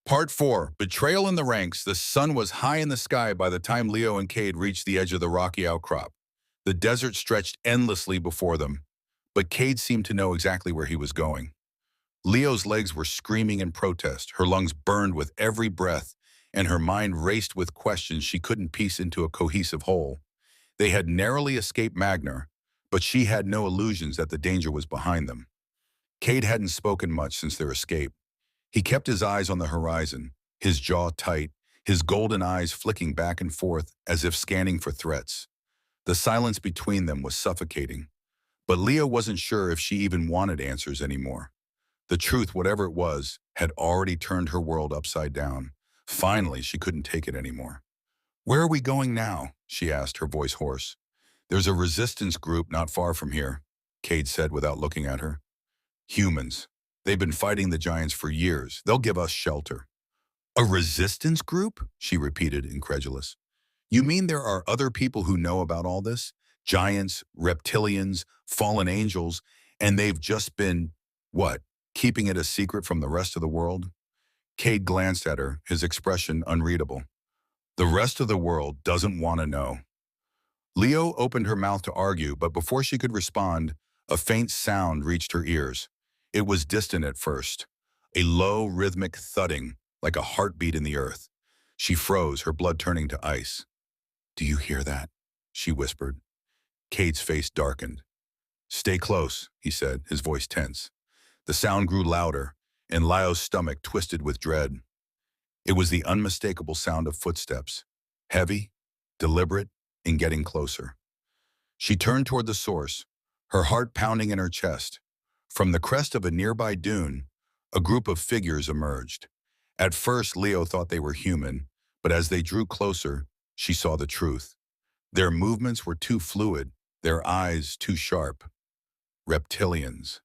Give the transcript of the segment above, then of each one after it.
Part 4. Betrayal in the Ranks. The sun was high in the sky by the time Leo and Cade reached the edge of the rocky outcrop. The desert stretched endlessly before them, but Cade seemed to know exactly where he was going. Leo's legs were screaming in protest, her lungs burned with every breath, and her mind raced with questions she couldn't piece into a cohesive whole. They had narrowly escaped Magnar, but she had no illusions that the danger was behind them. Cade hadn't spoken much since their escape. He kept his eyes on the horizon, his jaw tight, his golden eyes flicking back and forth as if scanning for threats. The silence between them was suffocating, but Leo wasn't sure if she even wanted answers anymore. The truth, whatever it was, had already turned her world upside down. Finally, she couldn't take it anymore. "Where are we going now?" she asked, her voice hoarse. "There's a resistance group not far from here," Cade said without looking at her. "Humans. They've been fighting the giants for years. They'll give us shelter." "A resistance group?" she repeated, incredulous. "You mean there are other people who know about all this? Giants, reptilians, fallen angels, and they've just been, what, keeping it a secret from the rest of the world?" Cade glanced at her, his expression unreadable. "The rest of the world doesn't want to know." Leo opened her mouth to argue, but before she could respond, a faint sound reached her ears. It was distant at first, a low, rhythmic thudding, like a heartbeat in the earth. She froze, her blood turning to ice. "Do you hear that?" she whispered. Cade's face darkened. "Stay close," he said, his voice tense. The sound grew louder, and Lio's stomach twisted with dread. It was the unmistakable sound of footsteps, heavy, deliberate, and getting closer. She turned toward the source, her heart pounding in her chest. From the crest of a nearby dune, a group of figures emerged. At first, Leo thought they were human, but as they drew closer, she saw the truth. Their movements were too fluid, their eyes too sharp. Reptilians.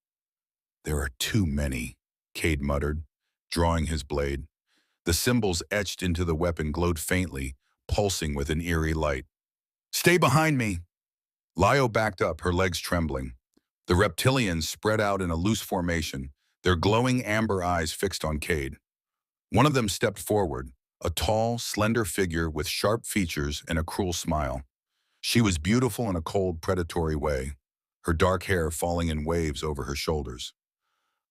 "There are too many," Cade muttered, drawing his blade. The symbols etched into the weapon glowed faintly, pulsing with an eerie light. "Stay behind me!" Lio backed up, her legs trembling. The reptilians spread out in a loose formation, their glowing amber eyes fixed on Cade. One of them stepped forward, a tall, slender figure with sharp features and a cruel smile. She was beautiful in a cold, predatory way, her dark hair falling in waves over her shoulders.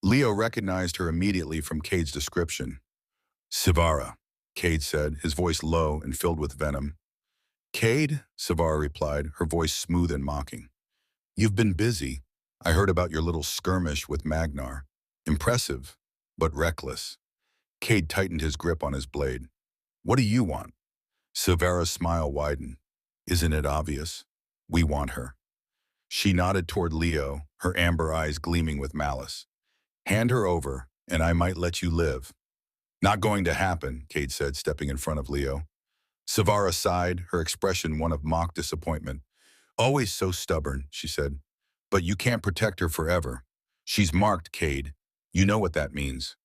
Leo recognized her immediately from Cade's description. "Sivara," Cade said, his voice low and filled with venom. "Cade," Sivara replied, her voice smooth and mocking. "You've been busy. I heard about your little skirmish with Magnar. Impressive, but reckless." Cade tightened his grip on his blade. "What do you want?" Sivara's smile widened. "Isn't it obvious? We want her." She nodded toward Leo, her amber eyes gleaming with malice. "Hand her over, and I might let you live." "Not going to happen," Cade said, stepping in front of Leo. Sivara sighed, her expression one of mock disappointment. "Always so stubborn," she said. "But you can't protect her forever. She's marked, Cade. You know what that means."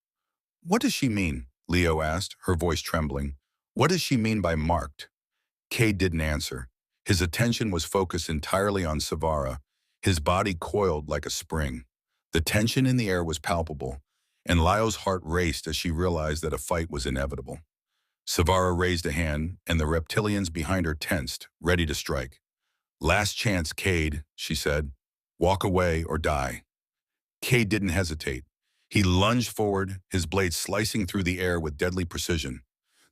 "What does she mean?" Leo asked, her voice trembling. "What does she mean by marked?" Cade didn't answer. His attention was focused entirely on Sivara, his body coiled like a spring. The tension in the air was palpable, and Lio's heart raced as she realized that a fight was inevitable. Sivara raised a hand, and the reptilians behind her tensed, ready to strike. "Last chance, Cade," she said. "Walk away or die." Cade didn't hesitate. He lunged forward, his blade slicing through the air with deadly precision.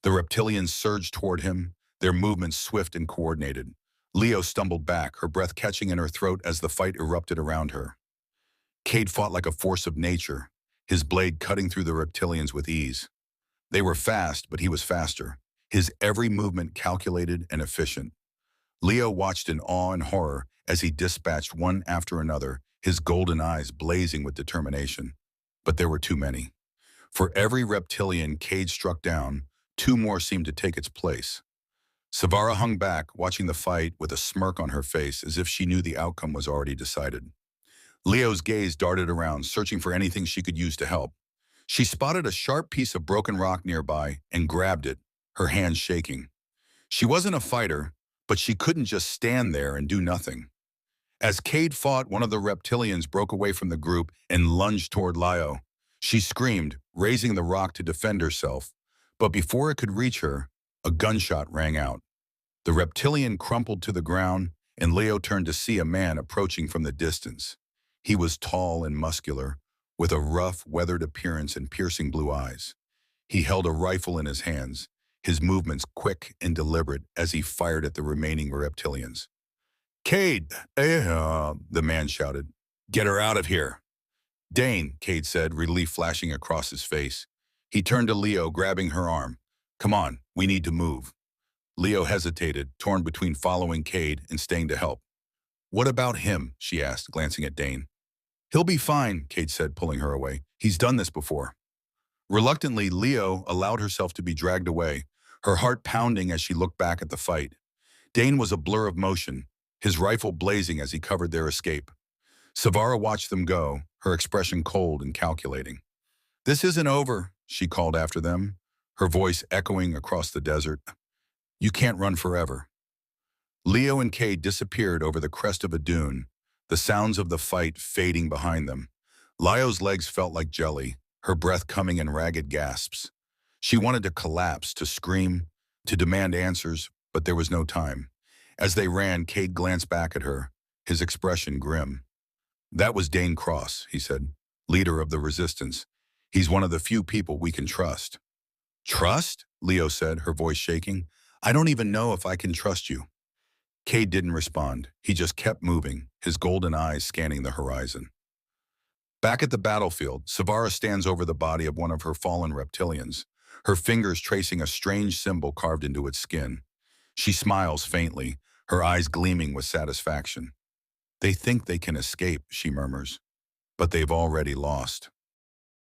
The reptilians surged toward him, their movements swift and coordinated. Leo stumbled back, her breath catching in her throat as the fight erupted around her. Cade fought like a force of nature, his blade cutting through the reptilians with ease. They were fast, but he was faster, his every movement calculated and efficient. Leo watched in awe and horror as he dispatched one after another, his golden eyes blazing with determination. But there were too many. For every reptilian Cade struck down, two more seemed to take its place. Sivara hung back, watching the fight with a smirk on her face as if she knew the outcome was already decided. Leo's gaze darted around, searching for anything she could use to help. She spotted a sharp piece of broken rock nearby and grabbed it, her hands shaking. She wasn't a fighter, but she couldn't just stand there and do nothing. As Cade fought, one of the reptilians broke away from the group and lunged toward Lio. She screamed, raising the rock to defend herself, But before it could reach her, a gunshot rang out. The reptilian crumpled to the ground, and Leo turned to see a man approaching from the distance. He was tall and muscular, with a rough, weathered appearance and piercing blue eyes. He held a rifle in his hands, his movements quick and deliberate as he fired at the remaining reptilians. "Cade, the man shouted. "Get her out of here." "Dane," Cade said, relief flashing across his face. He turned to Leo, grabbing her arm. "Come on, we need to move." Leo hesitated, torn between following Cade and staying to help. "What about him?" she asked, glancing at Dane. "He'll be fine," Cade said, pulling her away. "He's done this before." Reluctantly, Leo allowed herself to be dragged away, her heart pounding as she looked back at the fight. Dane was a blur of motion, his rifle blazing as he covered their escape. Savara watched them go, her expression cold and calculating. "This isn't over," she called after them, her voice echoing across the desert. "You can't run forever." Leo and Cade disappeared over the crest of a dune, the sounds of the fight fading behind them. Lio's legs felt like jelly, her breath coming in ragged gasps. She wanted to collapse, to scream, to demand answers, but there was no time. As they ran, Cade glanced back at her, his expression grim. "That was Dane Cross," he said, "leader of the resistance. He's one of the few people we can trust." "Trust?" Leo said, her voice shaking. "I don't even know if I can trust you." Cade didn't respond. He just kept moving, his golden eyes scanning the horizon. Back at the battlefield, Savara stands over the body of one of her fallen reptilians, her fingers tracing a strange symbol carved into its skin. She smiles faintly, her eyes gleaming with satisfaction. "They think they can escape," she murmurs, "but they've already lost."